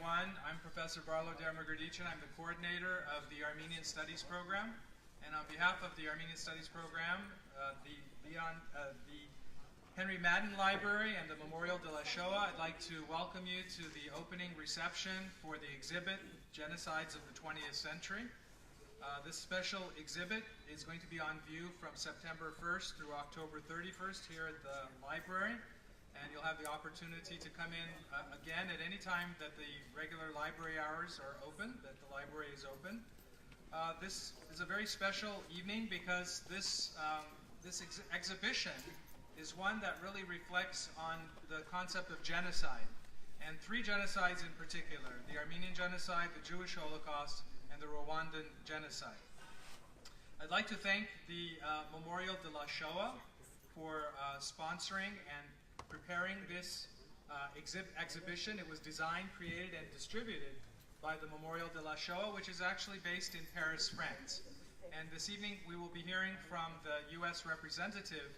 everyone. I'm Professor Barlow Dermagerdichan. I'm the coordinator of the Armenian Studies Program. And on behalf of the Armenian Studies Program, the Henry Madden Library and the Memorial de la Shoah, I'd like to welcome you to the opening reception for the exhibit, Genocides of the 20th Century. This special exhibit is going to be on view from September 1st through October 31st here at the library. And you'll have the opportunity to come in again at any time that the regular library hours are open, that the library is open. This is a very special evening because this exhibition is one that really reflects on the concept of genocide, and three genocides in particular: the Armenian genocide, the Jewish Holocaust, and the Rwandan genocide. I'd like to thank the Memorial de la Shoah for sponsoring and preparing this exhibition. It was designed, created, and distributed by the Memorial de la Shoah, which is actually based in Paris, France. And this evening we will be hearing from the U.S. representative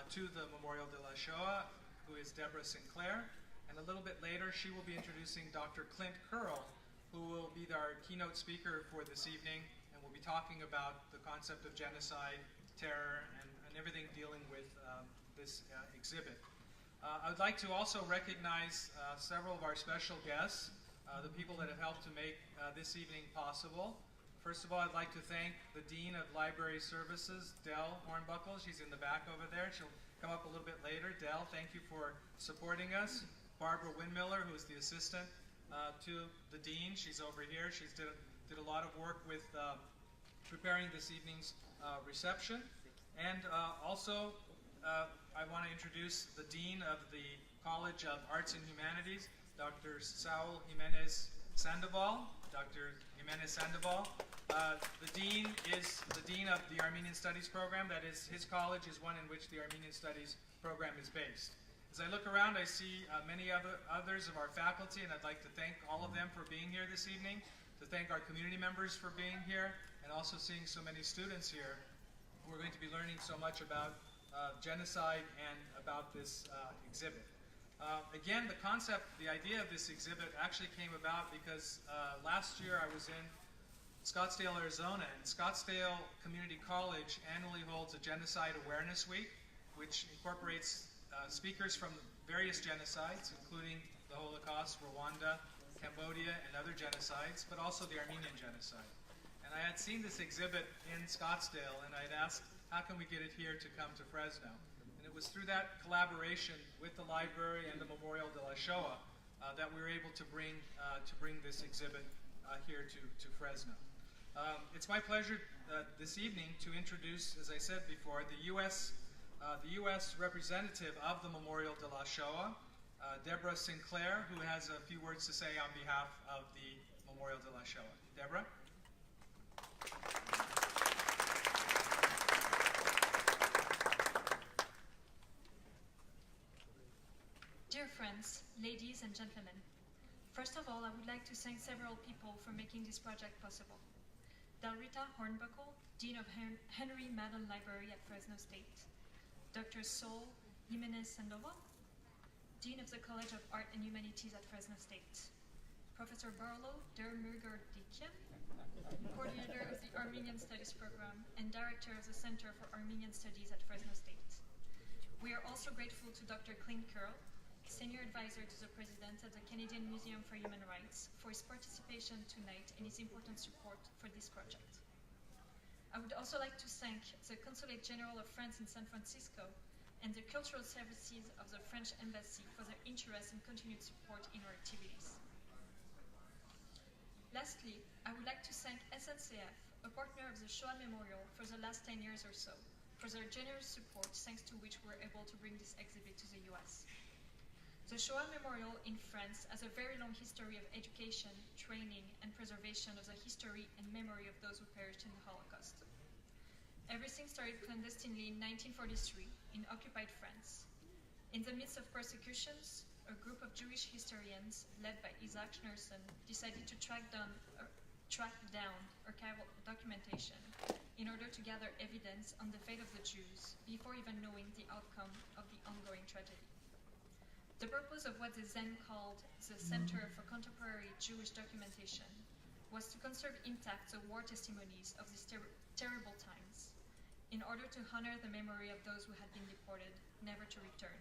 to the Memorial de la Shoah, who is Deborah Sinclair. And a little bit later she will be introducing Dr. Clint Curle, who will be our keynote speaker for this evening, and will be talking about the concept of genocide, terror, and everything dealing with this exhibit. I would like to also recognize several of our special guests, the people that have helped to make this evening possible. First of all, I'd like to thank the Dean of Library Services, Dell Hornbuckle. She's in the back over there. She'll come up a little bit later. Dell, thank you for supporting us. Barbara Windmiller, who is the assistant to the Dean. She's over here. She did a lot of work with preparing this evening's reception. And also, I want to introduce the Dean of the College of Arts and Humanities, Dr. Saul Jimenez Sandoval. Dr. Jimenez Sandoval. The Dean is the Dean of the Armenian Studies Program. That is, his college is one in which the Armenian Studies Program is based. As I look around, I see many others of our faculty, and I'd like to thank all of them for being here this evening, to thank our community members for being here, and also seeing so many students here who are going to be learning so much about genocide and about this exhibit. Again, the idea of this exhibit actually came about because last year I was in Scottsdale, Arizona, and Scottsdale Community College annually holds a Genocide Awareness Week, which incorporates speakers from various genocides, including the Holocaust, Rwanda, Cambodia, and other genocides, but also the Armenian genocide. And I had seen this exhibit in Scottsdale, and I'd asked, how can we get it here to come to Fresno? And it was through that collaboration with the library and the Memorial de la Shoah that we were able to bring this exhibit here to Fresno. It's my pleasure this evening to introduce, as I said before, the U.S. representative of the Memorial de la Shoah, Deborah Sinclair, who has a few words to say on behalf of the Memorial de la Shoah. Deborah? Dear friends, ladies and gentlemen, first of all, I would like to thank several people for making this project possible. Dalrita Hornbuckle, Dean of Henry Madden Library at Fresno State. Dr. Saul Jimenez Sandoval, Dean of the College of Art and Humanities at Fresno State. Professor Barlow Dermagerdichan, coordinator of the Armenian Studies Program and director of the Center for Armenian Studies at Fresno State. We are also grateful to Dr. Clint Curle, Senior Advisor to the President of the Canadian Museum for Human Rights, for his participation tonight and his important support for this project. I would also like to thank the Consulate General of France in San Francisco and the Cultural Services of the French Embassy for their interest and continued support in our activities. Lastly, I would like to thank SNCF, a partner of the Shoah Memorial for the last 10 years or so, for their generous support, thanks to which we were able to bring this exhibit to the US. The Shoah Memorial in France has a very long history of education, training, and preservation of the history and memory of those who perished in the Holocaust. Everything started clandestinely in 1943 in occupied France. In the midst of persecutions, a group of Jewish historians, led by Isaac Schneerson, decided to track down archival documentation in order to gather evidence on the fate of the Jews before even knowing the outcome of the ongoing tragedy. The purpose of what is then called the Center for Contemporary Jewish documentation was to conserve intact the war testimonies of these terrible times, in order to honor the memory of those who had been deported, never to return,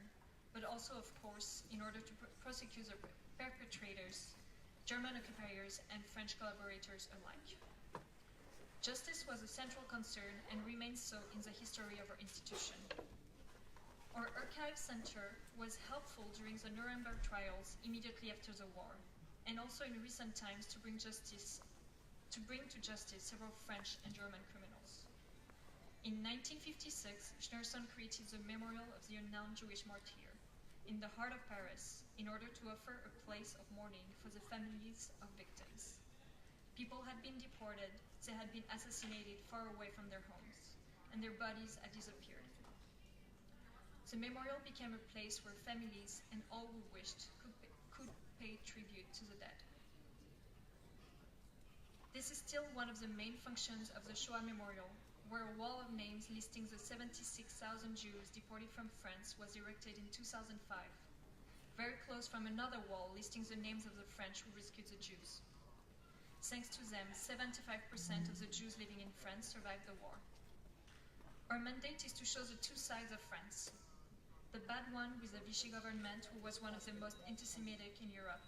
but also, of course, in order to prosecute the perpetrators, German occupiers, and French collaborators alike. Justice was a central concern and remains so in the history of our institution. Our archive center was helpful during the Nuremberg trials immediately after the war, and also in recent times to bring to justice several French and German criminals. In 1956, Schneerson created the Memorial of the Unknown Jewish Martyr in the heart of Paris in order to offer a place of mourning for the families of victims. People had been deported, they had been assassinated far away from their homes, and their bodies had disappeared. The memorial became a place where families and all who wished could pay tribute to the dead. This is still one of the main functions of the Shoah Memorial, where a wall of names listing the 76,000 Jews deported from France was erected in 2005, very close from another wall listing the names of the French who rescued the Jews. Thanks to them, 75% of the Jews living in France survived the war. Our mandate is to show the two sides of France. The bad one with the Vichy government, who was one of the most anti-Semitic in Europe,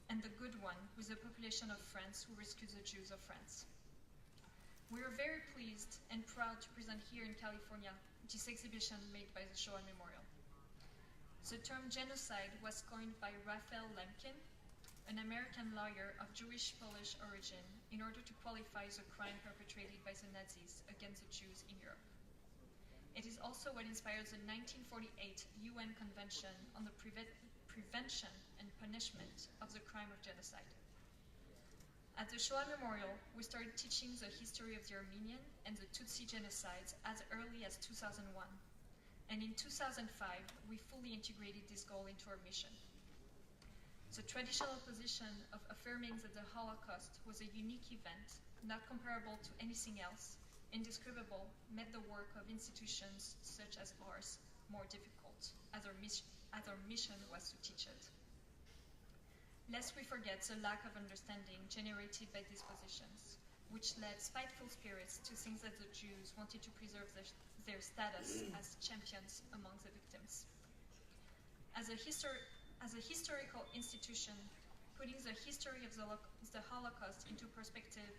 and the good one with the population of France who rescued the Jews of France. We are very pleased and proud to present here in California this exhibition made by the Shoah Memorial. The term genocide was coined by Raphael Lemkin, an American lawyer of Jewish-Polish origin, in order to qualify the crime perpetrated by the Nazis against the Jews in Europe. It is also what inspired the 1948 UN Convention on the Prevention and Punishment of the Crime of Genocide. At the Shoah Memorial, we started teaching the history of the Armenian and the Tutsi genocides as early as 2001. And in 2005, we fully integrated this goal into our mission. The traditional position of affirming that the Holocaust was a unique event, not comparable to anything else, indescribable, made the work of institutions such as ours more difficult, as our mission was to teach it. Lest we forget the lack of understanding generated by these positions, which led spiteful spirits to think that the Jews wanted to preserve their status as champions among the victims. As a historical institution, putting the history of the Holocaust into perspective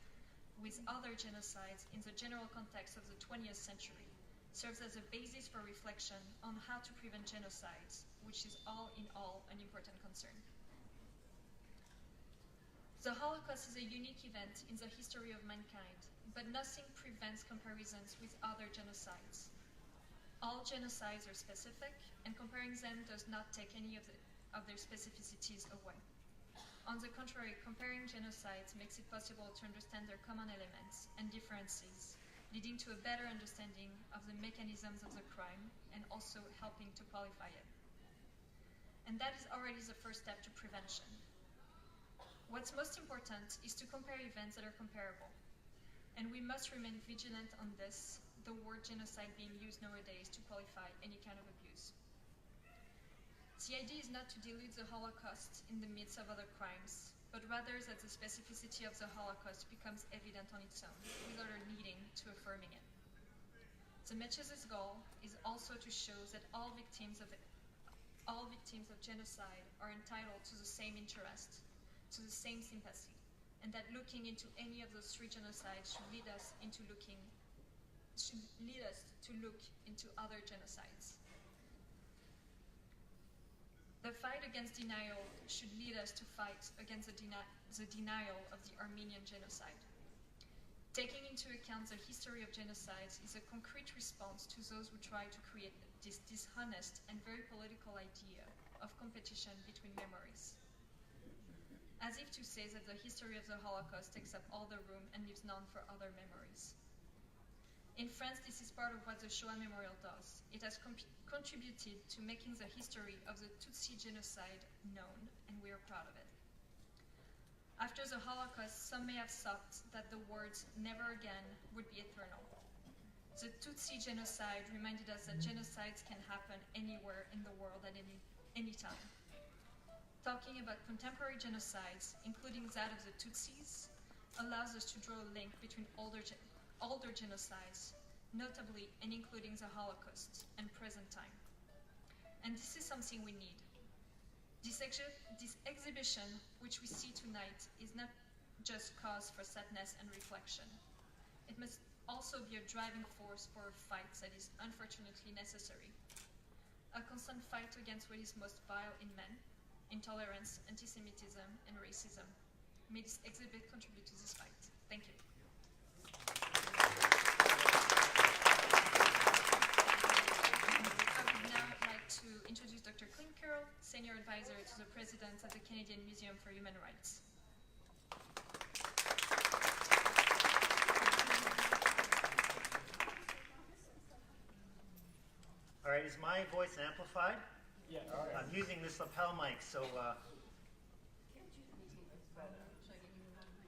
with other genocides in the general context of the 20th century serves as a basis for reflection on how to prevent genocides, which is all in all an important concern. The Holocaust is a unique event in the history of mankind, but nothing prevents comparisons with other genocides. All genocides are specific, and comparing them does not take any of their specificities away. On the contrary, comparing genocides makes it possible to understand their common elements and differences, leading to a better understanding of the mechanisms of the crime and also helping to qualify it. And that is already the first step to prevention. What's most important is to compare events that are comparable. And we must remain vigilant on this, the word genocide being used nowadays to qualify any kind of abuse. The idea is not to dilute the Holocaust in the midst of other crimes, but rather that the specificity of the Holocaust becomes evident on its own, without our needing to affirming it. The Metzger's goal is also to show that all victims of genocide are entitled to the same interest, to the same sympathy, and that looking into any of those three genocides should lead us to look into other genocides. The fight against denial should lead us to fight against the denial of the Armenian genocide. Taking into account the history of genocides is a concrete response to those who try to create this dishonest and very political idea of competition between memories. As if to say that the history of the Holocaust takes up all the room and leaves none for other memories. In France, this is part of what the Shoah Memorial does. It has contributed to making the history of the Tutsi genocide known, and we are proud of it. After the Holocaust, some may have thought that the words "never again" would be eternal. The Tutsi genocide reminded us that genocides can happen anywhere in the world at any time. Talking about contemporary genocides, including that of the Tutsis, allows us to draw a link between older genocides, notably and including the Holocaust, and present time. And this is something we need. This exhibition, which we see tonight, is not just cause for sadness and reflection. It must also be a driving force for a fight that is unfortunately necessary. A constant fight against what is most vile in men, intolerance, anti-Semitism, and racism. May this exhibit contribute to this fight. Thank you. I would now like to introduce Dr. Clint Curle, Senior Advisor to the President of the Canadian Museum for Human Rights. All right, is my voice amplified? Yeah. I'm using this lapel mic, so...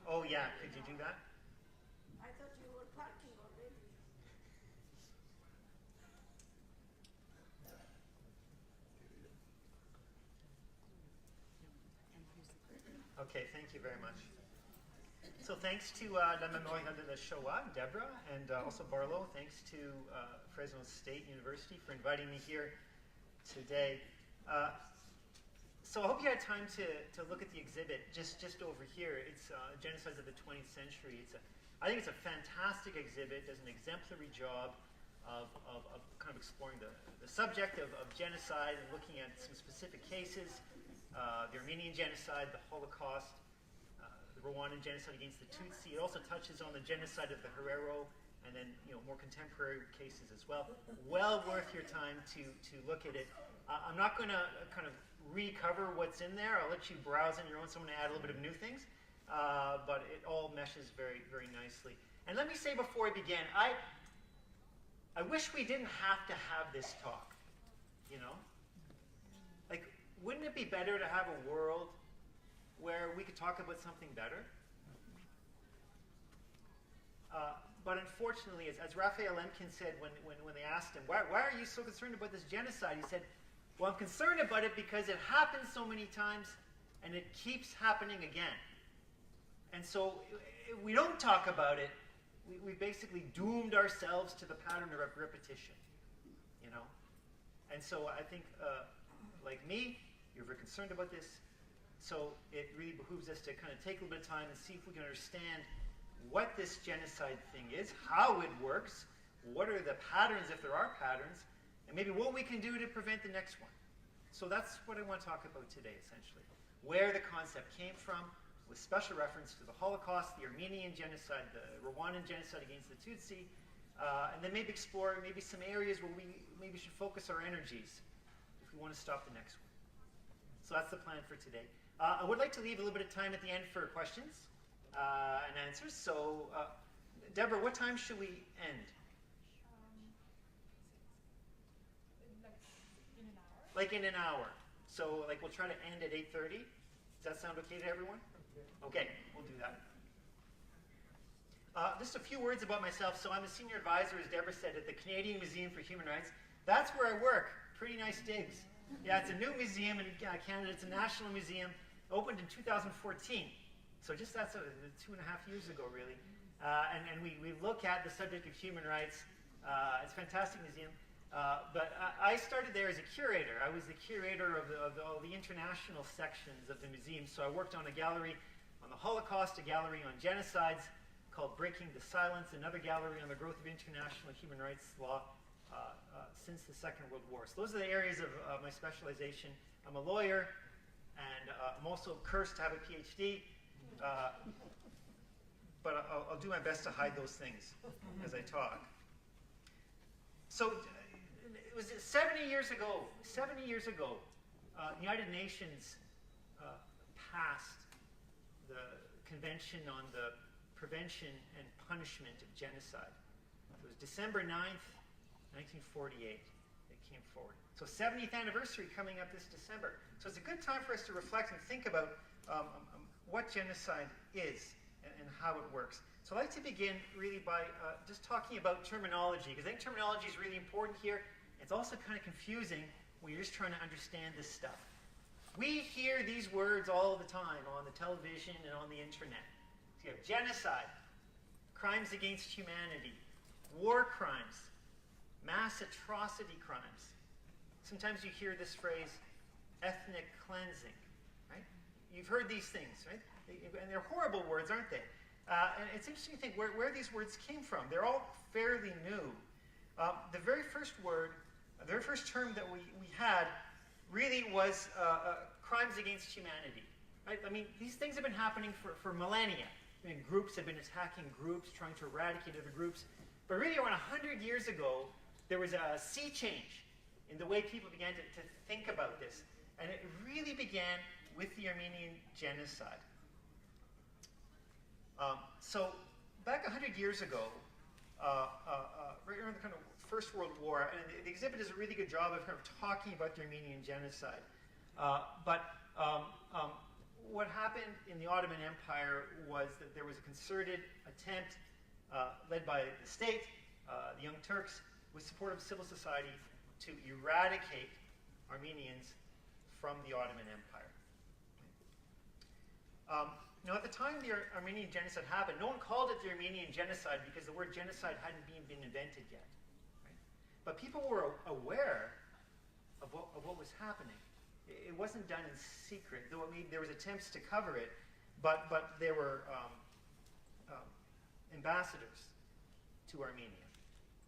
Oh, yeah, could you do that? I thought you were parking already. Okay, thank you very much. So thanks to La Mémoire de la Shoah, Deborah, and also Barlow. Thanks to Fresno State University for inviting me here today. So I hope you had time to look at the exhibit just over here. It's Genocides of the 20th Century. I think it's a fantastic exhibit. It does an exemplary job of kind of exploring the subject of genocide and looking at some specific cases, the Armenian genocide, the Holocaust, the Rwandan genocide against the Tutsi. It also touches on the genocide of the Herero, and then more contemporary cases as well. Well worth your time to look at it. I'm not going to kind of recover what's in there. I'll let you browse on your own. So I'm going to add a little bit of new things, but it all meshes very, very nicely. And let me say before I begin, I wish we didn't have to have this talk. Like, wouldn't it be better to have a world where we could talk about something better? But unfortunately, as Raphael Lemkin said when they asked him, why are you so concerned about this genocide? He said, well, I'm concerned about it because it happens so many times and it keeps happening again. And so if we don't talk about it, we basically doomed ourselves to the pattern of repetition, And so I think, like me, you're very concerned about this. So it really behooves us to kind of take a little bit of time and see if we can understand what this genocide thing is, how it works, what are the patterns, if there are patterns, and maybe what we can do to prevent the next one. So that's what I want to talk about today, essentially. Where the concept came from, with special reference to the Holocaust, the Armenian genocide, the Rwandan genocide against the Tutsi, and then maybe explore maybe some areas where we maybe should focus our energies if we want to stop the next one. So that's the plan for today. I would like to leave a little bit of time at the end for questions and answers. So, Deborah, what time should we end? Like in an hour. So, like, we'll try to end at 8:30. Does that sound okay to everyone? Okay, we'll do that. Just a few words about myself. So I'm a senior advisor, as Deborah said, at the Canadian Museum for Human Rights. That's where I work. Pretty nice digs. Yeah, it's a new museum in Canada. It's a national museum. Opened in 2014. So just that's 2.5 years ago, really. And we look at the subject of human rights. It's a fantastic museum. But I started there as a curator. I was the curator of all the international sections of the museum. So I worked on a gallery on the Holocaust, a gallery on genocides called Breaking the Silence, another gallery on the growth of international human rights law since the Second World War. So those are the areas of my specialization. I'm a lawyer, and I'm also cursed to have a PhD. But I'll do my best to hide those things as I talk. So it was 70 years ago, the United Nations passed the Convention on the Prevention and Punishment of Genocide. It was December 9th, 1948, it came forward. So 70th anniversary coming up this December. So it's a good time for us to reflect and think about what genocide is and how it works. So I'd like to begin really by just talking about terminology, because I think terminology is really important here. It's also kind of confusing when you're just trying to understand this stuff. We hear these words all the time on the television and on the internet. So you have genocide, crimes against humanity, war crimes, mass atrocity crimes. Sometimes you hear this phrase, ethnic cleansing, right? You've heard these things, right? And they're horrible words, aren't they? And it's interesting to think where these words came from. They're all fairly new. The very first word, the very first term that we had really was crimes against humanity. Right? I mean, these things have been happening for millennia. I mean, groups have been attacking groups, trying to eradicate other groups. But really, around 100 years ago, there was a sea change in the way people began to think about this. And it really began with the Armenian genocide. So back 100 years ago, right around the kind of First World War, and the exhibit does a really good job of kind of talking about the Armenian genocide. What happened in the Ottoman Empire was that there was a concerted attempt led by the state, the Young Turks, with support of civil society, to eradicate Armenians from the Ottoman Empire. Now, at the time the Armenian genocide happened, no one called it the Armenian genocide because the word genocide hadn't been invented yet. Right? But people were aware of what was happening. It wasn't done in secret, though there was attempts to cover it, but there were ambassadors to Armenia.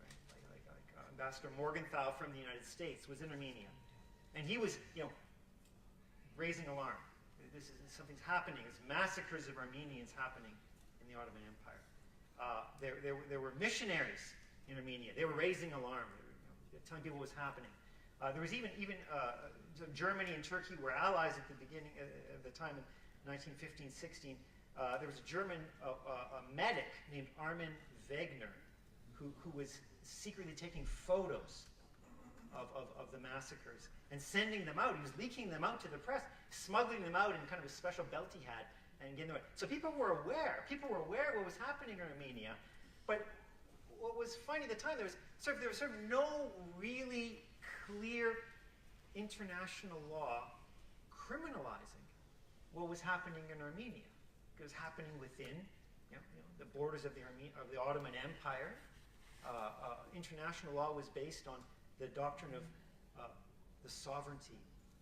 Right? Like Ambassador Morgenthau from the United States was in Armenia. And he was, raising alarm. Something's happening. There's massacres of Armenians happening in the Ottoman Empire. There were missionaries in Armenia. They were raising alarm. They were telling people what was happening. There was even Germany and Turkey were allies at the beginning of the time in 1915-16. There was a German medic named Armin Wegener who was secretly taking photos of the massacres and sending them out. He was leaking them out to the press, smuggling them out in kind of a special belt he had, and getting them out. So people were aware. People were aware of what was happening in Armenia. But what was funny at the time, there was sort of no really clear international law criminalizing what was happening in Armenia. It was happening within the borders of the Ottoman Empire. International law was based on the doctrine of the sovereignty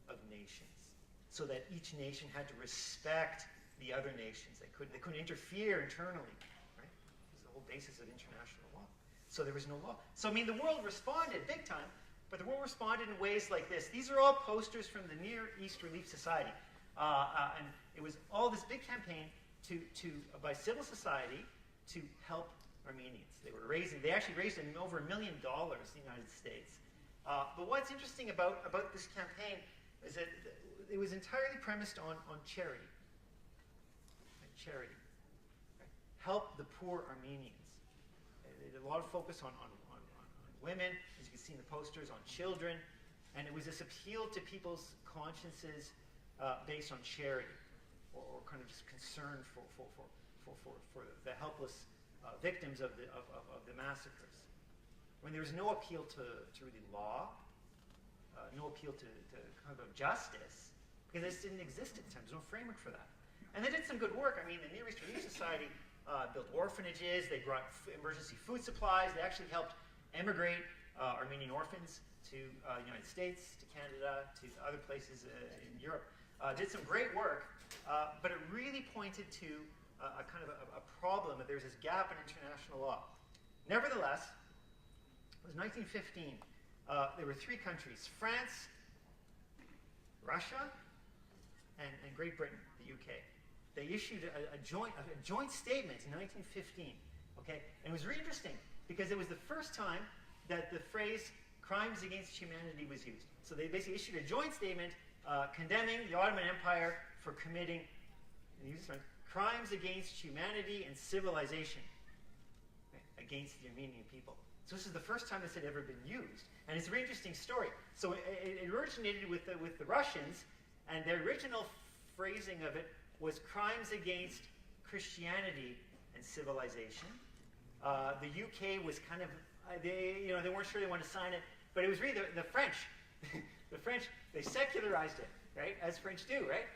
of nations, so that each nation had to respect the other nations. They couldn't interfere internally, right? It was the whole basis of international law. So there was no law. So I mean, the world responded big time, but the world responded in ways like this. These are all posters from the Near East Relief Society, and it was all this big campaign by civil society to help Armenians. They actually raised over $1 million in the United States. But what's interesting about this campaign is that it was entirely premised on charity. Right? Charity. Right? Help the poor Armenians. They did a lot of focus on women, as you can see in the posters, on children, and it was this appeal to people's consciences based on charity, or kind of just concern for the helpless victims of the massacres. When there was no appeal to really law, no appeal to kind of justice, because this didn't exist at the time. There's no framework for that. And they did some good work. I mean, the Near East Relief Society built orphanages. They brought emergency food supplies. They actually helped emigrate Armenian orphans to the United States, to Canada, to other places in Europe. Did some great work, but it really pointed to a kind of a problem that there's this gap in international law. Nevertheless, it was 1915. There were three countries: France, Russia, and Great Britain, the UK. They issued a joint statement in 1915. Okay, and it was really interesting because it was the first time that the phrase "crimes against humanity" was used. So they basically issued a joint statement condemning the Ottoman Empire for committing crimes against humanity and civilization against the Armenian people. So this is the first time this had ever been used. And it's a very interesting story. So it originated with the Russians, and their original phrasing of it was crimes against Christianity and civilization. The UK was kind of, they weren't sure they wanted to sign it, but it was really the French. The French, they secularized it. right? As French do, right?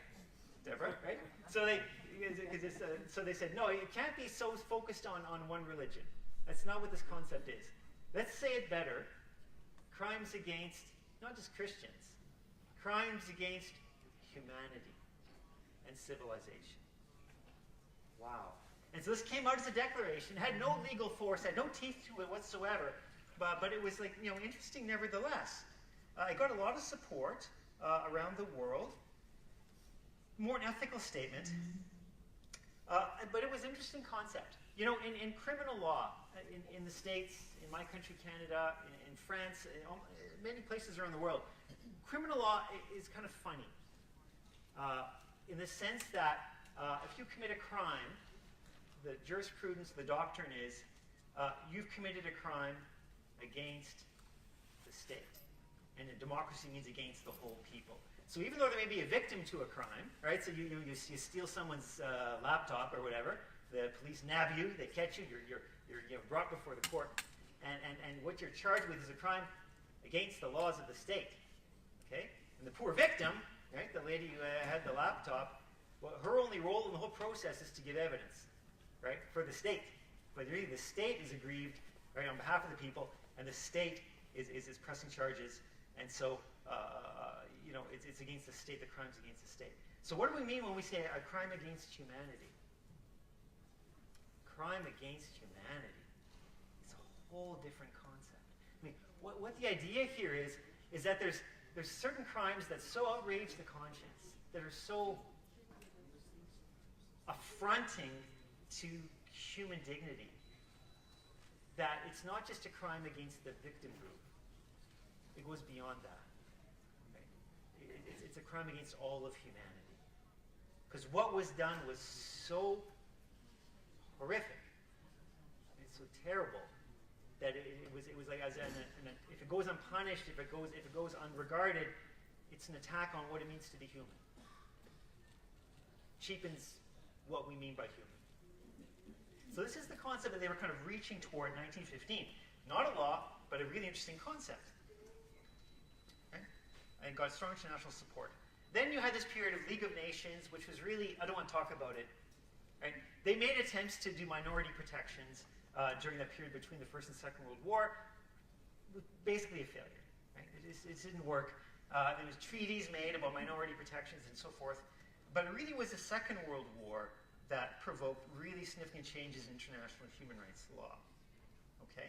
Deborah, right? So they said, no, it can't be so focused on one religion. That's not what this concept is. Let's say it better. Crimes against, not just Christians, crimes against humanity and civilization. Wow. And so this came out as a declaration, had no legal force, had no teeth to it whatsoever, but it was like, interesting nevertheless. It got a lot of support around the world. More an ethical statement. But it was an interesting concept. In criminal law, in the States, in my country, Canada, in France, in many places around the world, criminal law is kind of funny. In the sense that if you commit a crime, the jurisprudence, the doctrine is, you've committed a crime against the state. And a democracy means against the whole people. So even though there may be a victim to a crime, right? So you steal someone's laptop or whatever, the police nab you, they catch you, you're brought before the court, and what you're charged with is a crime against the laws of the state. Okay? And the poor victim, right? The lady who had the laptop, well, her only role in the whole process is to give evidence, right? For the state. But really, the state is aggrieved, right, on behalf of the people, and the state is pressing charges, and so it's against the state. The crime's against the state. So what do we mean when we say a crime against humanity? Crime against humanity. It's a whole different concept. I mean, what the idea here is that there's certain crimes that so outrage the conscience, that are so affronting to human dignity, that it's not just a crime against the victim group. It goes beyond that. Right? It's a crime against all of humanity. Because what was done was so horrific. It's so terrible that it was like if it goes unpunished, if it goes unregarded, it's an attack on what it means to be human. Cheapens what we mean by human. So this is the concept that they were kind of reaching toward in 1915. Not a law, but a really interesting concept. Okay? And got strong international support. Then you had this period of League of Nations, which was really, I don't want to talk about it. Right? They made attempts to do minority protections during that period between the First and Second World War. Basically a failure. Right? It didn't work. There was treaties made about minority protections and so forth. But it really was the Second World War that provoked really significant changes in international human rights law. Okay?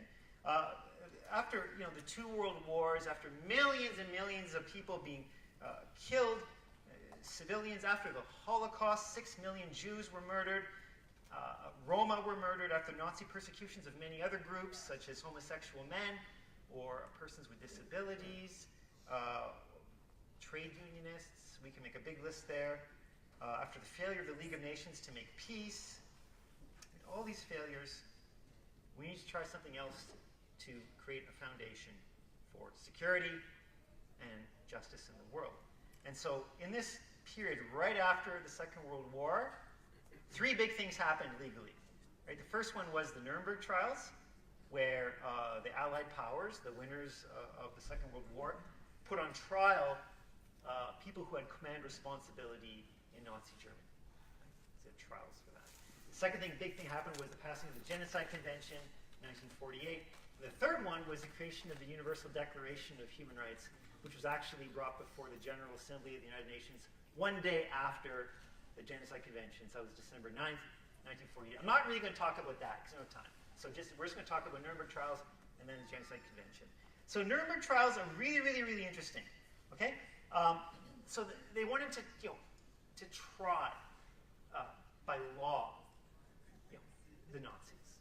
After the two world wars, after millions and millions of people being killed, civilians, after the Holocaust, 6 million Jews were murdered, Roma were murdered after Nazi persecutions of many other groups, such as homosexual men or persons with disabilities, trade unionists, we can make a big list there. After the failure of the League of Nations to make peace, all these failures, we need to try something else to create a foundation for security and justice in the world. And so in this period, right after the Second World War, 3 big things happened legally. Right? The first one was the Nuremberg trials, where the Allied powers, the winners of the Second World War, put on trial people who had command responsibility in Nazi Germany. Right? So trials for that. The second big thing happened was the passing of the Genocide Convention in 1948. The third one was the creation of the Universal Declaration of Human Rights, which was actually brought before the General Assembly of the United Nations one day after the Genocide Convention. So that was December 9th, 1948. I'm not really going to talk about that because I don't have time. So we're just going to talk about Nuremberg trials and then the Genocide Convention. So Nuremberg trials are really, really, really interesting. Okay? So they wanted to try by law the Nazis.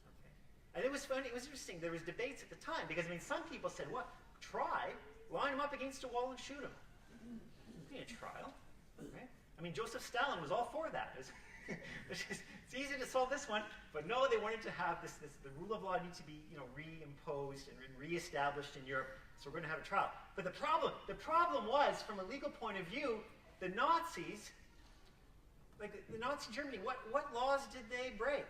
Okay? And it was funny. It was interesting. There was debates at the time because some people said, "What? Try? Line them up against a wall and shoot them." Be a trial, right? Joseph Stalin was all for that. It's easy to solve this one, but no, they wanted to have the rule of law need to be reimposed and reestablished in Europe. So we're going to have a trial. But the problem was, from a legal point of view, the Nazis, like the Nazi Germany, what laws did they break?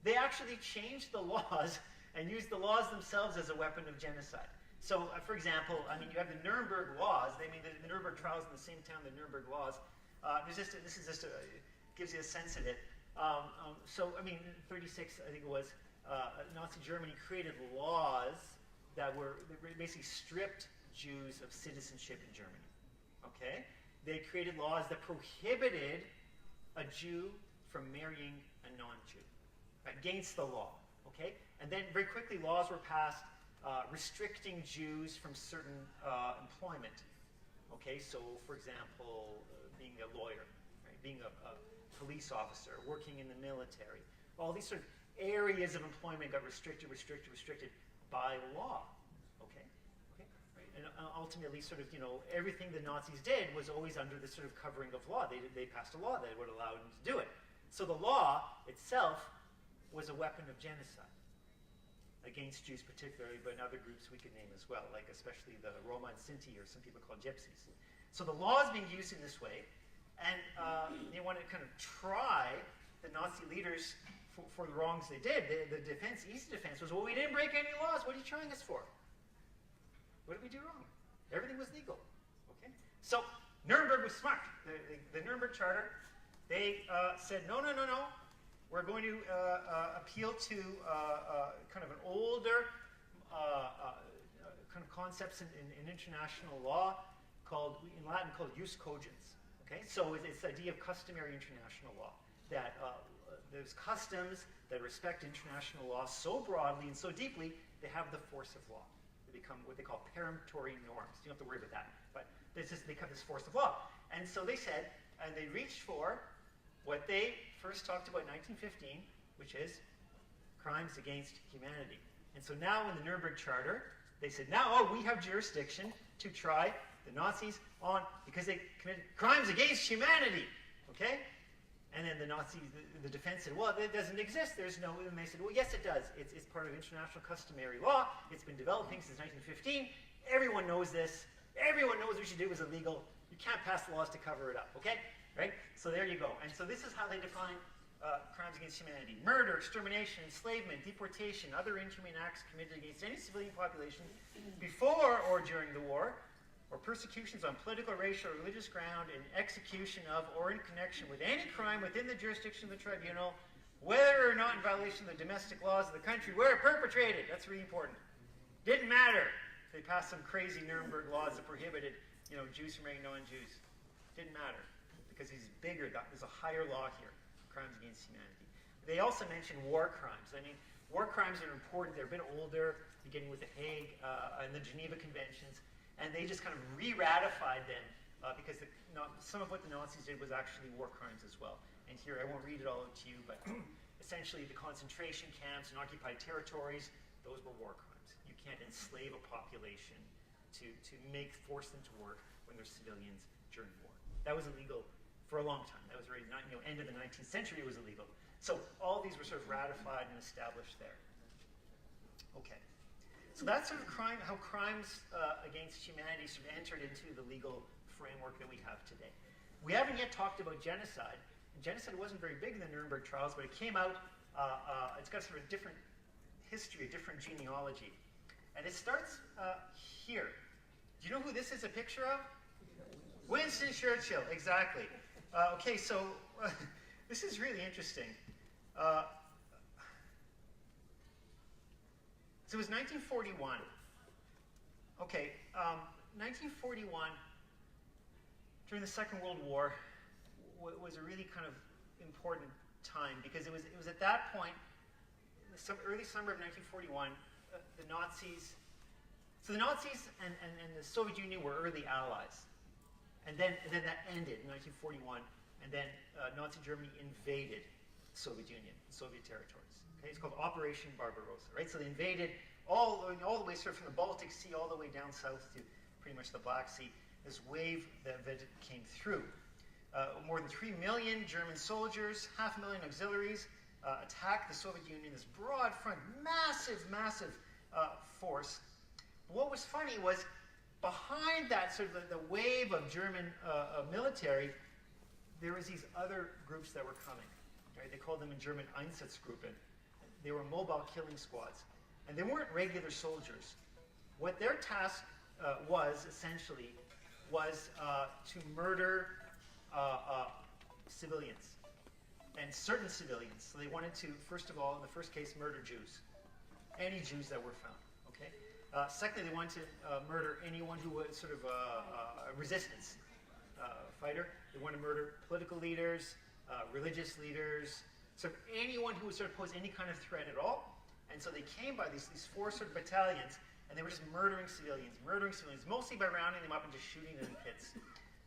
They actually changed the laws and used the laws themselves as a weapon of genocide. So, for example, I mean, you have the Nuremberg laws. I mean, the Nuremberg trials in the same town, the Nuremberg laws. Gives you a sense of it. So, I mean, in 1936, I think it was, Nazi Germany created laws that basically stripped Jews of citizenship in Germany. Okay? They created laws that prohibited a Jew from marrying a non-Jew, against the law. Okay? And then very quickly laws were passed restricting Jews from certain employment. Okay? So, for example, being a lawyer, right? Being a police officer, working in the military. All these sort of areas of employment got restricted by law. Okay? Right? And ultimately, sort of, everything the Nazis did was always under the sort of covering of law. They passed a law that would allow them to do it. So the law itself was a weapon of genocide against Jews particularly, but in other groups we could name as well, like especially the Roma and Sinti, or some people call gypsies. So the law is being used in this way, and they want to kind of try the Nazi leaders for the wrongs they did. The defense, easy defense, was, well, we didn't break any laws. What are you trying us for? What did we do wrong? Everything was legal. Okay? So Nuremberg was smart. The Nuremberg Charter, they said, no. We're going to appeal to kind of an older kind of concepts in international law in Latin called jus cogens. Okay? So it's the idea of customary international law, that there's customs that respect international law so broadly and so deeply, they have the force of law. They become what they call peremptory norms. You don't have to worry about that. But they become this force of law. And so they said, and they reached for what they first talked about in 1915, which is crimes against humanity. And so now in the Nuremberg Charter, they said, now, we have jurisdiction to try the Nazis because they committed crimes against humanity. Okay? And then the Nazis, the defense said, well, it doesn't exist. There's no, and they said, well, yes, it does. It's part of international customary law. It's been developing since 1915. Everyone knows this. Everyone knows what you do is illegal. You can't pass laws to cover it up. Okay? Right? So there you go. And so this is how they define crimes against humanity: murder, extermination, enslavement, deportation, other inhumane acts committed against any civilian population before or during the war, or persecutions on political, racial, or religious ground, and execution of or in connection with any crime within the jurisdiction of the tribunal, whether or not in violation of the domestic laws of the country where perpetrated. That's really important. Didn't matter if they passed some crazy Nuremberg laws that prohibited, Jews from marrying non-Jews. Didn't matter, because he's bigger. There's a higher law here, crimes against humanity. They also mention war crimes. I mean, war crimes are important. They're a bit older, beginning with the Hague and the Geneva Conventions. And they just kind of re-ratified them because some of what the Nazis did was actually war crimes as well. And here, I won't read it all out to you, but essentially the concentration camps and occupied territories, those were war crimes. You can't enslave a population to force them to work when they're civilians during war. That was illegal for a long time. That was already, end of the 19th century, it was illegal. So all these were sort of ratified and established there. Okay. So that's sort of how crimes against humanity sort of entered into the legal framework that we have today. We haven't yet talked about genocide. And genocide wasn't very big in the Nuremberg trials, but it came out, it's got sort of a different history, a different genealogy. And it starts here. Do you know who this is a picture of? Winston Churchill, exactly. Okay, so this is really interesting. So it was 1941. Okay, 1941, during the Second World War, was a really kind of important time because it was at that point, early summer of 1941, the Nazis. So the Nazis and the Soviet Union were early allies, and then that ended in 1941, and then Nazi Germany invaded the Soviet Union, Soviet territories. Okay, it's called Operation Barbarossa, right? So they invaded all the way sort of from the Baltic Sea all the way down south to pretty much the Black Sea. This wave that came through. More than 3 million German soldiers, 500,000 auxiliaries attacked the Soviet Union, this broad front, massive force. But what was funny was behind that sort of the wave of German military, there was these other groups that were coming. Right? They called them in German Einsatzgruppen. They were mobile killing squads. And they weren't regular soldiers. what their task was, essentially, was to murder civilians, and certain civilians. So they wanted to, first of all, in the first case, murder Jews. Any Jews that were found, okay? Secondly, they wanted to murder anyone who was sort of a resistance fighter. They wanted to murder political leaders, religious leaders, sort of anyone who would sort of pose any kind of threat at all. And so they came by these four sort of battalions, and they were just murdering civilians, mostly by rounding them up and just shooting them in pits.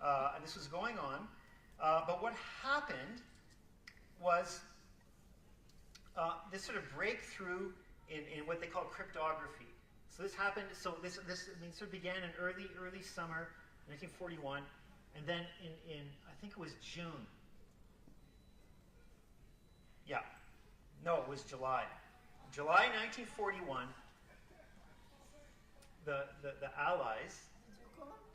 And this was going on. But what happened was this sort of breakthrough in what they call cryptography. So this happened. So this sort of began in early summer, 1941, and then in I think it was June. Yeah, no, it was July. July 1941. The Allies,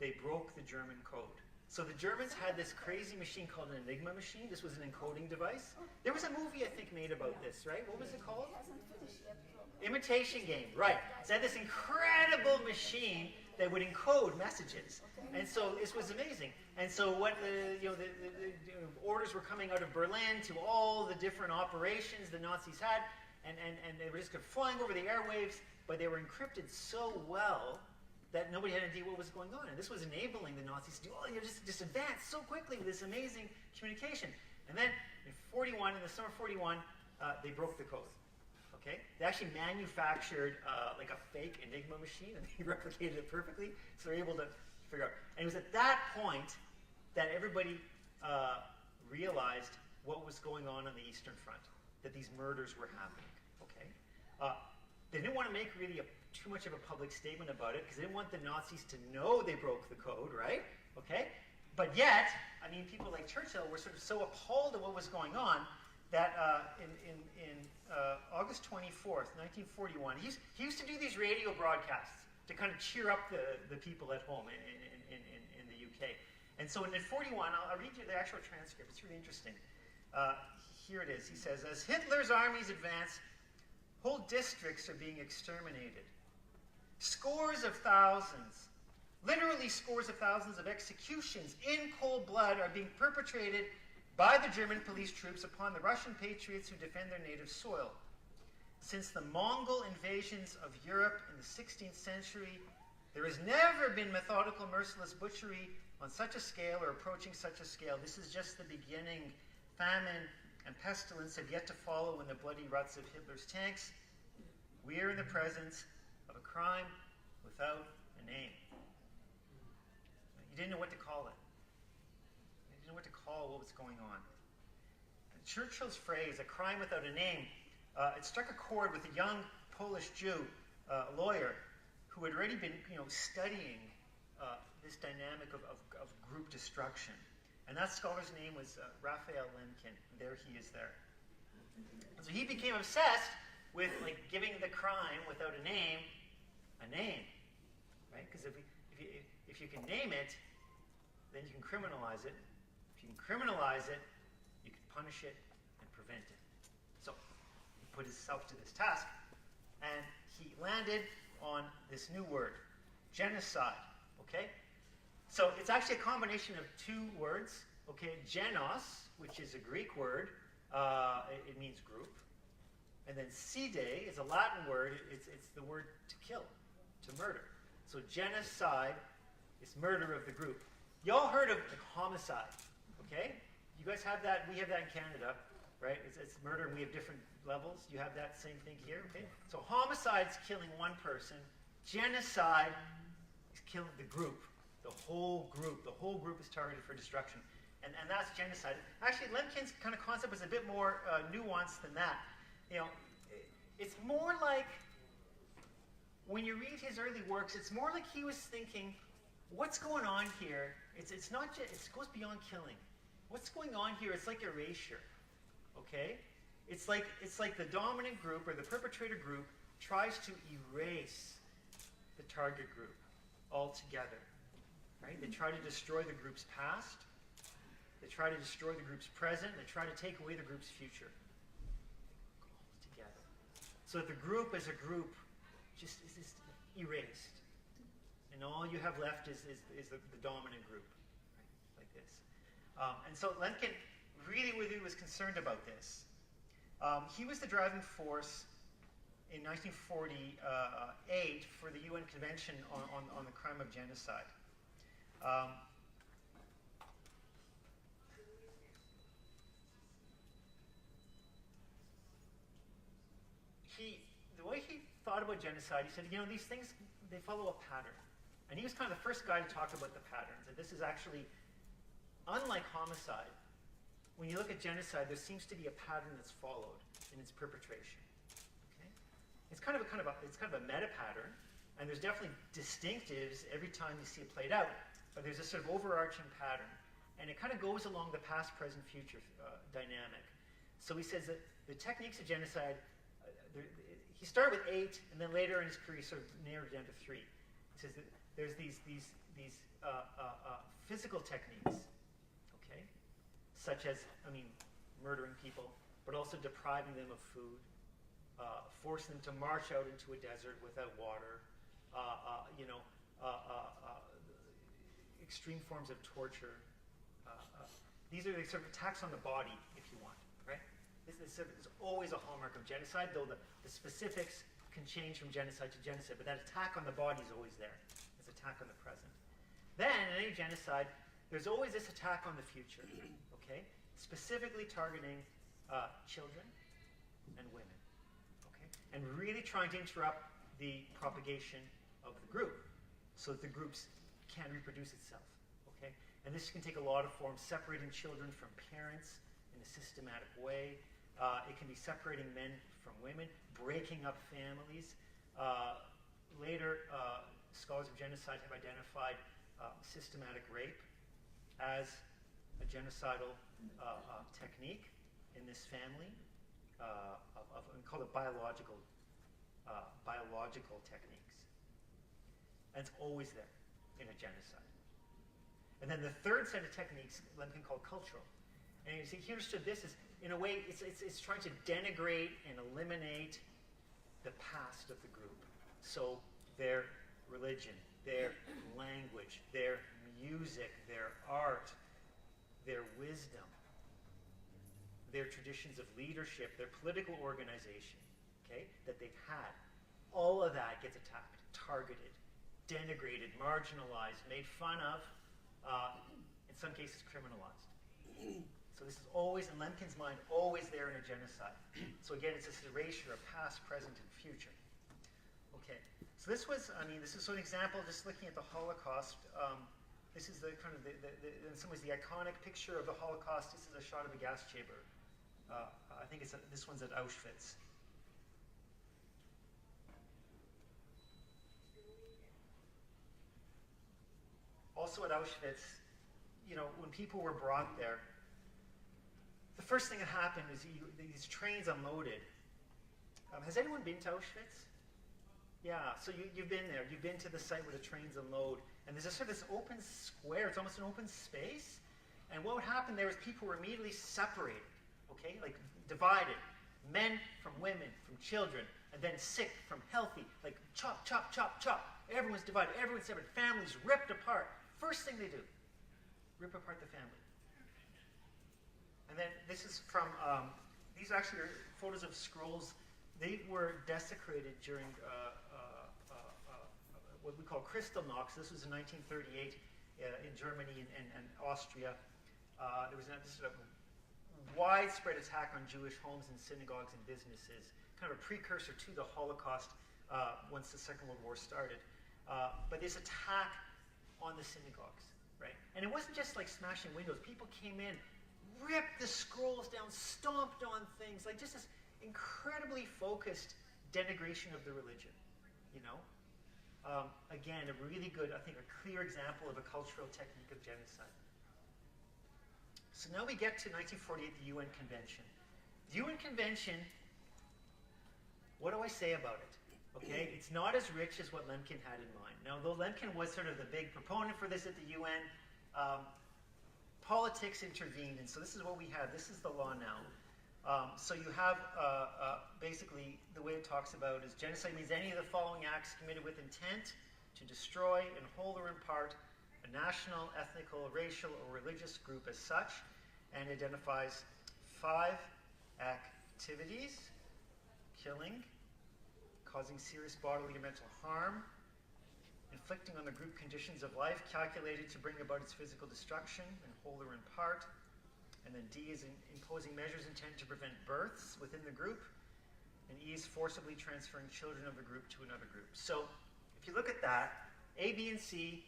they broke the German code. So the Germans had this crazy machine called an Enigma machine. This was an encoding device. There was a movie, I think, made about this, right? What was it called? Imitation Game, right. So it had this incredible machine that would encode messages. And so this was amazing. And so what the orders were coming out of Berlin to all the different operations the Nazis had, and they were just flying over the airwaves, but they were encrypted so well that nobody had any idea what was going on. And this was enabling the Nazis to just advance so quickly with this amazing communication. And then in the summer of 41, they broke the code. Okay? They actually manufactured like a fake Enigma machine, and they replicated it perfectly, so they're able to figure out. And it was at that point that everybody realized what was going on the Eastern Front, that these murders were happening. Okay? They didn't want to make really too much of a public statement about it because they didn't want the Nazis to know they broke the code, right? Okay? But yet, I mean, people like Churchill were sort of so appalled at what was going on that in August 24th, 1941, he used to do these radio broadcasts to kind of cheer up the people at home in the UK. And so in 41, I'll read you the actual transcript. It's really interesting. Here it is. He says, as Hitler's armies advance, whole districts are being exterminated. Scores of thousands, literally scores of thousands of executions in cold blood are being perpetrated by the German police troops upon the Russian patriots who defend their native soil. Since the Mongol invasions of Europe in the 16th century, there has never been methodical, merciless butchery on such a scale or approaching such a scale. This is just the beginning. Famine and pestilence have yet to follow in the bloody ruts of Hitler's tanks. We are in the presence of a crime without a name. You didn't know what to call it. You didn't know what to call what was going on. And Churchill's phrase, a crime without a name, it struck a chord with a young Polish Jew, a lawyer, who had already been studying this dynamic of group destruction. And that scholar's name was Raphael Lemkin. There he is there. And so he became obsessed with giving the crime without a name, right? Because if you can name it, then you can criminalize it. If you can criminalize it, you can punish it and prevent it. So he put himself to this task, and he landed on this new word, genocide. Okay? So it's actually a combination of two words. Okay, genos, which is a Greek word, it means group, and then side is a Latin word. It's the word to kill, to murder. So genocide is murder of the group. You all heard of homicide, okay? You guys have that. We have that in Canada, right? It's murder, and we have different levels. You have that same thing here, okay? So homicide's killing one person. Genocide is killing the group. The whole group. The whole group is targeted for destruction. And that's genocide. Actually, Lemkin's kind of concept was a bit more nuanced than that. It's more like, when you read his early works, it's more like he was thinking, what's going on here? It's not just, it goes beyond killing. What's going on here? It's like erasure. Okay? It's like the dominant group or the perpetrator group tries to erase the target group altogether. Right? They try to destroy the group's past. They try to destroy the group's present. They try to take away the group's future. All together. So that the group as a group just is erased. And all you have left is the dominant group, right? Like this. And so Lemkin really was concerned about this. He was the driving force in 1948 for the UN Convention on the Crime of Genocide. The way he thought about genocide, he said, you know, these things, they follow a pattern. And he was kind of the first guy to talk about the patterns. And this is actually, unlike homicide, when you look at genocide, there seems to be a pattern that's followed in its perpetration. Okay? It's kind of a meta pattern, and there's definitely distinctives every time you see it played out. But there's a sort of overarching pattern, and it kind of goes along the past, present, future dynamic. So he says that the techniques of genocide, he started with 8, and then later in his career he sort of narrowed it down to 3. He says that there's these physical techniques, okay, such as, murdering people, but also depriving them of food, forcing them to march out into a desert without water, extreme forms of torture. These are the sort of attacks on the body, if you want, right? This is always a hallmark of genocide, though the specifics can change from genocide to genocide, but that attack on the body is always there. It's an attack on the present. Then, in any genocide, there's always this attack on the future, okay? Specifically targeting children and women, okay? And really trying to interrupt the propagation of the group so that the groups can reproduce itself, okay? And this can take a lot of forms, separating children from parents in a systematic way. It can be separating men from women, breaking up families. Later, scholars of genocide have identified systematic rape as a genocidal technique in this family. We call it biological techniques. And it's always there in a genocide. And then the third set of techniques, Lemkin called cultural. And you see, he understood this as, in a way, it's trying to denigrate and eliminate the past of the group. So their religion, their language, their music, their art, their wisdom, their traditions of leadership, their political organization, okay, that they've had. All of that gets attacked, targeted, denigrated, marginalized, made fun of, in some cases criminalized. So this is always, in Lemkin's mind, always there in a genocide. So again, it's this erasure of past, present, and future. Okay, so this was, this is sort of an example, just looking at the Holocaust. This is the kind of, in some ways, the iconic picture of the Holocaust. This is a shot of a gas chamber. I think this one's at Auschwitz. Also at Auschwitz, when people were brought there, the first thing that happened is these trains unloaded. Has anyone been to Auschwitz? Yeah, so you've been there. You've been to the site where the trains unload. And there's this open square. It's almost an open space. And what would happen there is people were immediately separated, okay? Like divided. Men from women, from children. And then sick from healthy. Like chop, chop, chop, chop. Everyone's divided. Everyone's separated. Families ripped apart. First thing they do, rip apart the family. And then this is from, these actually are photos of scrolls. They were desecrated during what we call Kristallnacht. This was in 1938 in Germany and Austria. There was this sort of widespread attack on Jewish homes and synagogues and businesses, kind of a precursor to the Holocaust once the Second World War started. But this attack on the synagogues, right? And it wasn't just like smashing windows. People came in, ripped the scrolls down, stomped on things, like just this incredibly focused denigration of the religion, Again, a really good, I think, a clear example of a cultural technique of genocide. So now we get to 1948, the UN Convention. The UN Convention, what do I say about it? Okay, it's not as rich as what Lemkin had in mind. Now, though Lemkin was sort of the big proponent for this at the UN, politics intervened, and so this is what we have. This is the law now. So you have, basically, the way it talks about is genocide means any of the following acts committed with intent to destroy in whole or in part a national, ethnical, racial, or religious group as such, and identifies 5 activities: killing, causing serious bodily or mental harm, inflicting on the group conditions of life calculated to bring about its physical destruction in whole or in part. And then D is imposing measures intended to prevent births within the group. And E is forcibly transferring children of the group to another group. So if you look at that, A, B, and C,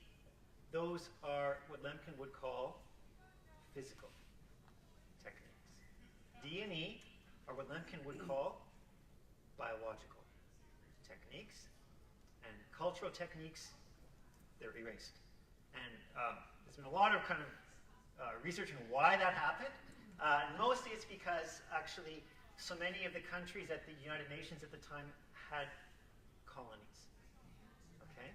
those are what Lemkin would call physical techniques. D and E are what Lemkin would call biological techniques. And cultural techniques, they're erased. And there's been a lot of kind of research on why that happened. Mostly it's because actually so many of the countries at the United Nations at the time had colonies. Okay?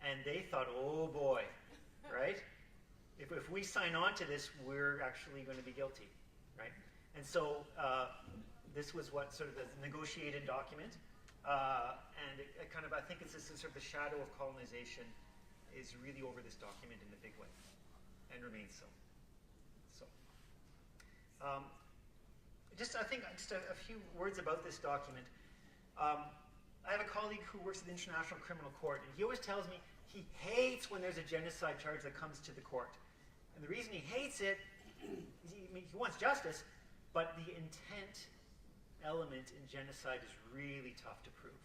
And they thought, oh boy, right? If we sign on to this, we're actually going to be guilty, right? And so this was what sort of the negotiated document. And it kind of, I think it's this sort of the shadow of colonization is really over this document in a big way, and remains so. I think just a few words about this document. I have a colleague who works at the International Criminal Court, and he always tells me he hates when there's a genocide charge that comes to the court. And the reason he hates it, he wants justice, but the intent element in genocide is really tough to prove,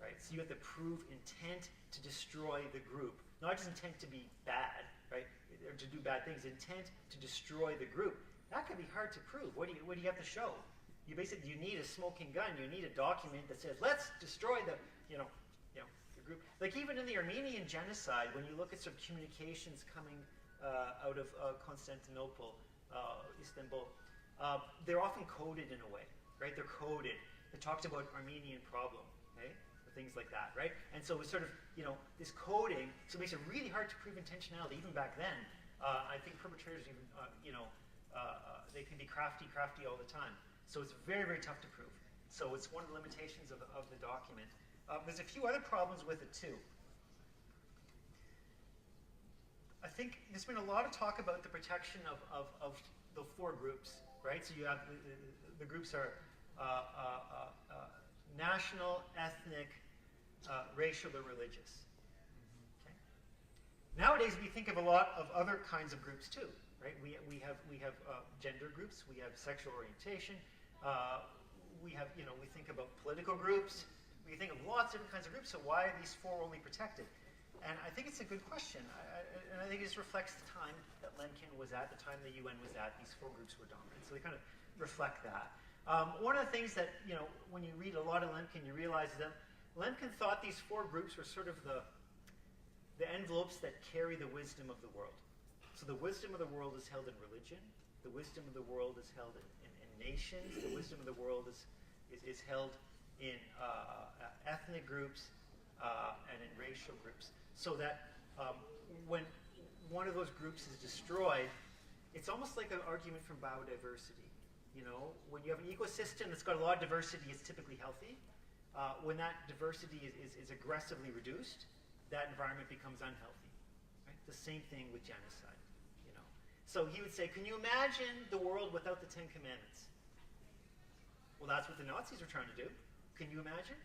right? So you have to prove intent to destroy the group, not just intent to be bad, right, or to do bad things, intent to destroy the group. That can be hard to prove. What do you have to show? You need a smoking gun. You need a document that says, let's destroy the group. Like even in the Armenian genocide, when you look at sort of communications coming out of Constantinople, Istanbul, they're often coded in a way, right? They're coded. It talks about Armenian problem, okay? Or things like that, right? And so it's sort of, this coding, so it makes it really hard to prove intentionality, even back then. I think perpetrators even, they can be crafty all the time. So it's very, very tough to prove. So it's one of the limitations of the document. There's a few other problems with it too. I think there's been a lot of talk about the protection of the 4 groups, right? So you have the groups are national, ethnic, racial, or religious. Okay? Nowadays we think of a lot of other kinds of groups too. Right? We have gender groups. We have sexual orientation. We think about political groups. We think of lots of different kinds of groups. So why are these 4 only protected? And I think it's a good question. And I think this reflects the time that Lemkin was at, the time the UN was at. These 4 groups were dominant. So they kind of reflect that. One of the things that when you read a lot of Lemkin, you realize that Lemkin thought these 4 groups were sort of the envelopes that carry the wisdom of the world. So the wisdom of the world is held in religion. The wisdom of the world is held in nations. The wisdom of the world is held in ethnic groups and in racial groups. So that when one of those groups is destroyed, it's almost like an argument from biodiversity. When you have an ecosystem that's got a lot of diversity, it's typically healthy. When that diversity is aggressively reduced, that environment becomes unhealthy. Right? The same thing with genocide. So he would say, can you imagine the world without the 10 Commandments? Well, that's what the Nazis were trying to do. Can you imagine?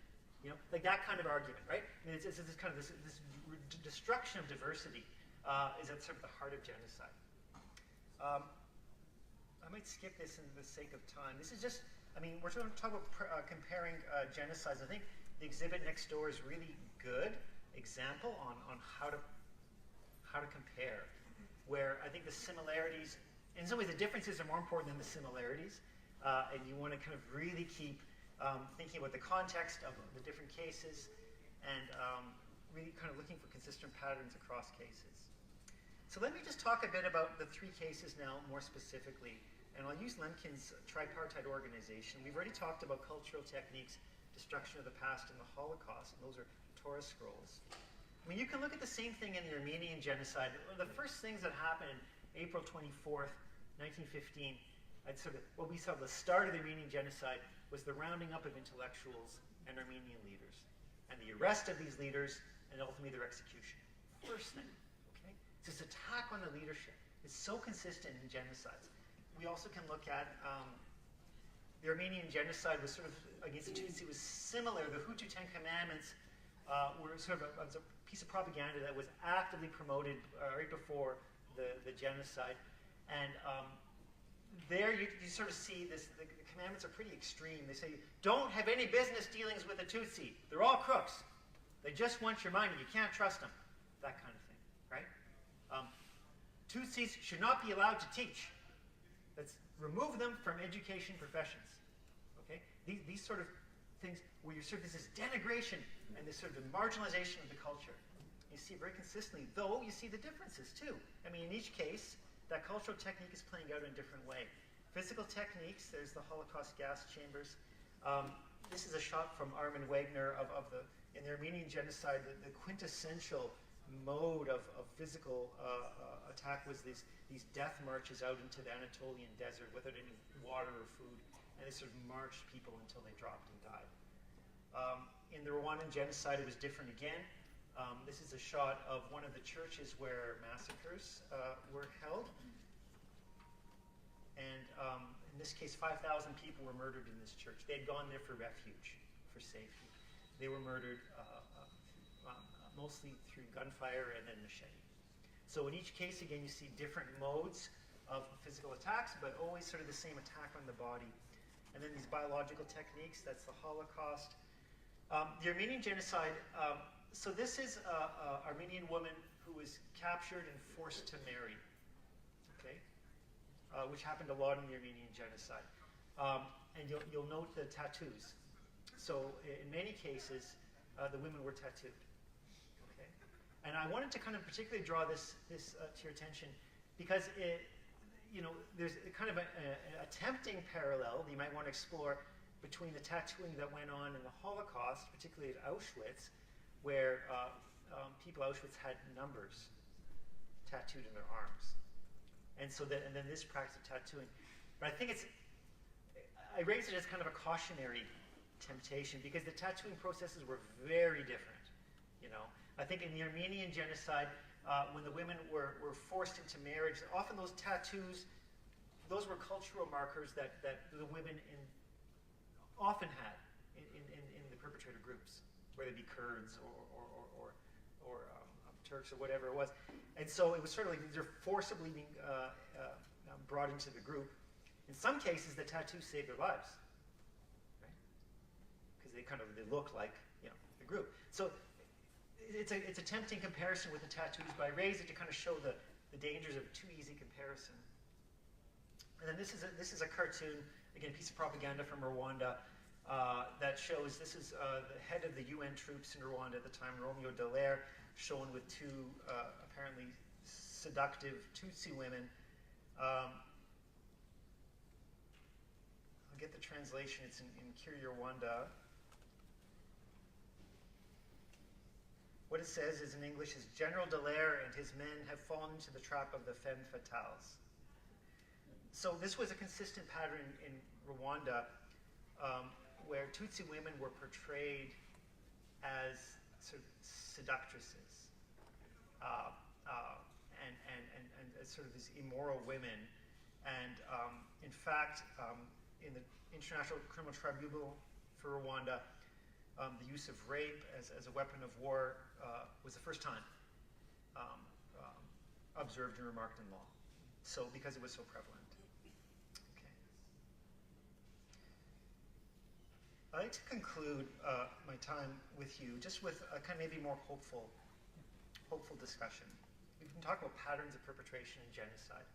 Like that kind of argument, right? I mean, it's this kind of this destruction of diversity is at sort of the heart of genocide. I might skip this in the sake of time. This is just, we're going to talk about comparing genocides. I think the exhibit next door is really good example on how to compare. Where I think the similarities, in some ways the differences are more important than the similarities, and you want to kind of really keep thinking about the context of the different cases, and really kind of looking for consistent patterns across cases. So let me just talk a bit about the 3 cases now more specifically, and I'll use Lemkin's tripartite organization. We've already talked about cultural techniques, destruction of the past, and the Holocaust, and those are Torah scrolls. You can look at the same thing in the Armenian genocide. One of the first things that happened April 24th, 1915, what we saw at the start of the Armenian genocide was the rounding up of intellectuals and Armenian leaders, and the arrest of these leaders and ultimately their execution. First thing, okay? So this attack on the leadership is so consistent in genocides. We also can look at the Armenian genocide was sort of against the Tutsi was similar. The Hutu Ten Commandments were sort of a piece of propaganda that was actively promoted right before the genocide. And there you sort of see this, the commandments are pretty extreme. They say, don't have any business dealings with the Tutsi. They're all crooks. They just want your money. You can't trust them. That kind of thing, right? Tutsis should not be allowed to teach. Let's remove them from education professions. Okay? These sort of things where you sort of this denigration and this sort of marginalization of the culture. You see it very consistently, though you see the differences too. I mean, in each case, that cultural technique is playing out in a different way. Physical techniques, there's the Holocaust gas chambers. This is a shot from Armin Wagner in the Armenian genocide. The quintessential mode of physical attack was these death marches out into the Anatolian desert without any water or food, and they sort of marched people until they dropped and died. In the Rwandan genocide, it was different again. This is a shot of one of the churches where massacres were held. And in this case, 5,000 people were murdered in this church. They had gone there for refuge, for safety. They were murdered mostly through gunfire and then machete. So in each case, again, you see different modes of physical attacks, but always sort of the same attack on the body. And then these biological techniques, that's the Holocaust. The Armenian genocide, so this is an Armenian woman who was captured and forced to marry, okay? Which happened a lot in the Armenian genocide. And you'll note the tattoos. So in many cases, the women were tattooed. Okay? And I wanted to kind of particularly draw this to your attention because there's kind of a tempting parallel that you might want to explore between the tattooing that went on in the Holocaust, particularly at Auschwitz, where people at Auschwitz had numbers tattooed in their arms. And then this practice of tattooing. But I think I raise it as kind of a cautionary temptation because the tattooing processes were very different. I think in the Armenian genocide, when the women were forced into marriage, often those tattoos, those were cultural markers that the women often had in the perpetrator groups, whether it be Kurds or Turks or whatever it was. And so it was sort of like they're forcibly being brought into the group. In some cases, the tattoos saved their lives, right? Because they look like the group. So it's a tempting comparison with the tattoos, but I raise it to kind of show the dangers of too easy comparison. And then this is a cartoon, again, a piece of propaganda from Rwanda that shows this is the head of the UN troops in Rwanda at the time, Romeo Dallaire, shown with two apparently seductive Tutsi women. I'll get the translation. It's in Kinyarwanda. What it says is in English is General Dallaire and his men have fallen into the trap of the femme fatales. So this was a consistent pattern in Rwanda where Tutsi women were portrayed as sort of seductresses and as sort of these immoral women. And in fact, in the International Criminal Tribunal for Rwanda, the use of rape as a weapon of war was the first time observed and remarked in law. So because it was so prevalent. Okay. I'd like to conclude my time with you just with a kind of maybe more hopeful discussion. We can talk about patterns of perpetration and genocide.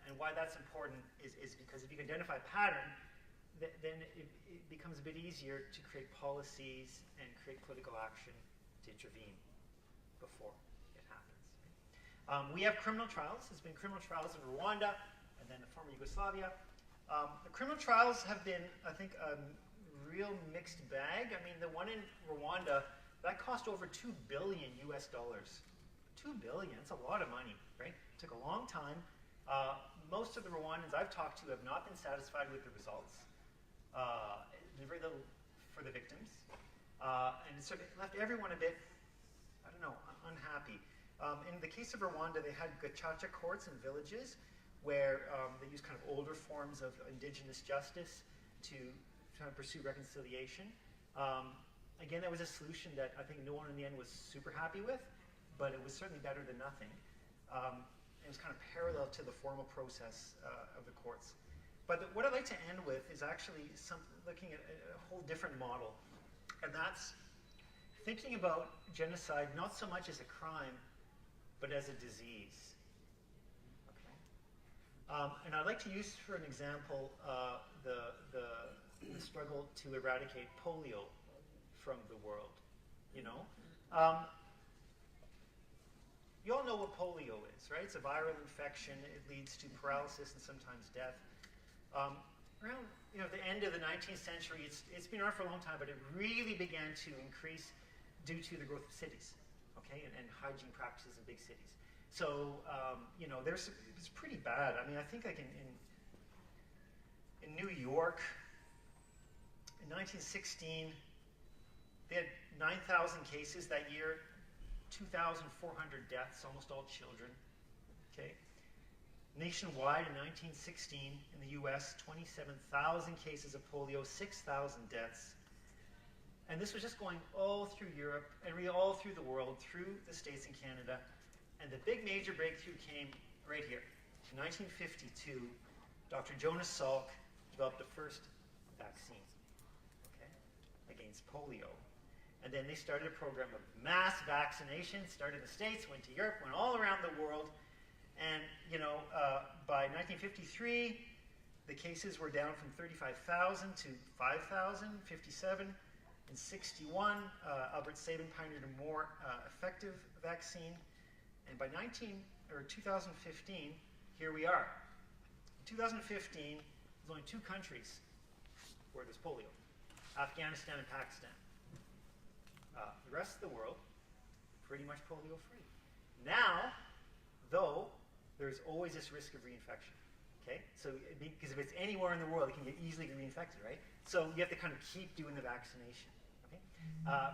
And why that's important is because if you can identify a pattern, then it becomes a bit easier to create policies and create political action to intervene before it happens. We have criminal trials. There's been criminal trials in Rwanda and then the former Yugoslavia. The criminal trials have been, I think, a real mixed bag. I mean, the one in Rwanda, that cost over $2 billion US. $2 billion, that's a lot of money, right? It took a long time. Most of the Rwandans I've talked to have not been satisfied with the results. Very little for the victims. And it sort of left everyone a bit I don't know, unhappy. In the case of Rwanda, they had gacaca courts in villages where they used kind of older forms of indigenous justice to try and pursue reconciliation. Again, that was a solution that I think no one in the end was super happy with, but it was certainly better than nothing. It was kind of parallel to the formal process of the courts. But what I'd like to end with is actually looking at a whole different model, and that's thinking about genocide not so much as a crime, but as a disease. Okay? And I'd like to use for an example the struggle to eradicate polio from the world. You know, you all know what polio is, right? It's a viral infection. It leads to paralysis and sometimes death. Around the end of the 19th century, it's been around for a long time, but it really began to increase due to the growth of cities, okay, and hygiene practices in big cities. So it's pretty bad. I mean, I think like in New York, in 1916, they had 9,000 cases that year, 2,400 deaths, almost all children. Okay. Nationwide in 1916, in the US, 27,000 cases of polio, 6,000 deaths. And this was just going all through Europe and really all through the world, through the States and Canada. And the big major breakthrough came right here. In 1952, Dr. Jonas Salk developed the first vaccine, okay, against polio. And then they started a program of mass vaccination, started in the States, went to Europe, went all around the world. And, by 1953, the cases were down from 35,000 to 5,000, 57. In 61, Albert Sabin pioneered a more effective vaccine. And by 2015, here we are. In 2015, there's only 2 countries where there's polio, Afghanistan and Pakistan. The rest of the world, pretty much polio-free. Now, though, there's always this risk of reinfection, okay? So, because if it's anywhere in the world, it can get easily reinfected, right? So you have to kind of keep doing the vaccination, okay,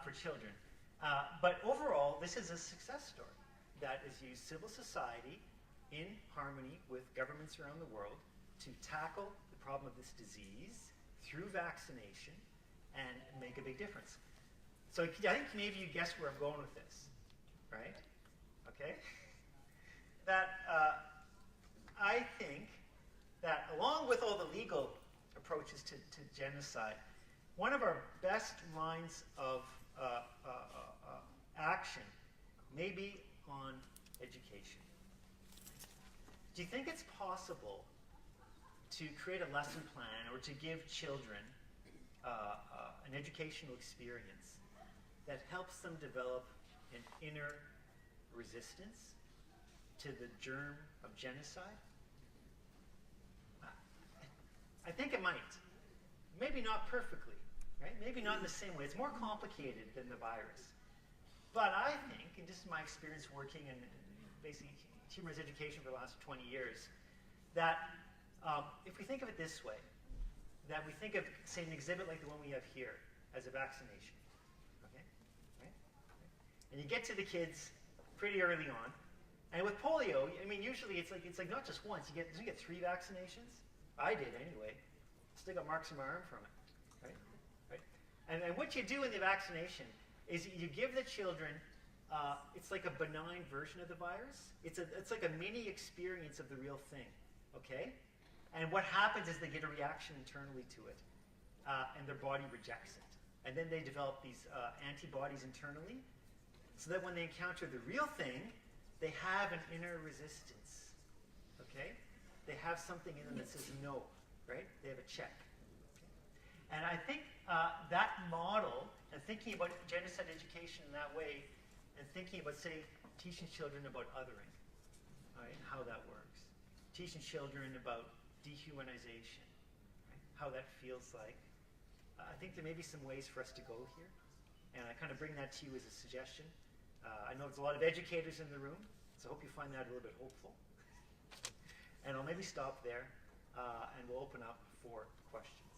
for children. But overall, this is a success story that has used civil society in harmony with governments around the world to tackle the problem of this disease through vaccination and make a big difference. So I think maybe you guessed where I'm going with this, right? Okay? That I think that along with all the legal approaches to genocide, one of our best lines of action may be on education. Do you think it's possible to create a lesson plan or to give children an educational experience that helps them develop an inner resistance to the germ of genocide? I think it might. Maybe not perfectly, right? Maybe not in the same way. It's more complicated than the virus. But I think, and this is my experience working in basically human rights education for the last 20 years, that if we think of it this way, that we think of, say, an exhibit like the one we have here as a vaccination, okay? Right? And you get to the kids pretty early on. And with polio, I mean, usually it's like not just once. You get 3 vaccinations. I did anyway. Still got marks on my arm from it, right? Right. And what you do in the vaccination is you give the children. It's like a benign version of the virus. It's like a mini experience of the real thing, okay? And what happens is they get a reaction internally to it, and their body rejects it. And then they develop these antibodies internally, so that when they encounter the real thing, they have an inner resistance, okay? They have something in them that says no, right? They have a check. Okay? And I think that model, and thinking about genocide education in that way, and thinking about, say, teaching children about othering, right, and how that works. Teaching children about dehumanization, right, how that feels like. I think there may be some ways for us to go here, and I kind of bring that to you as a suggestion. I know there's a lot of educators in the room, so I hope you find that a little bit hopeful. And I'll maybe stop there, and we'll open up for questions.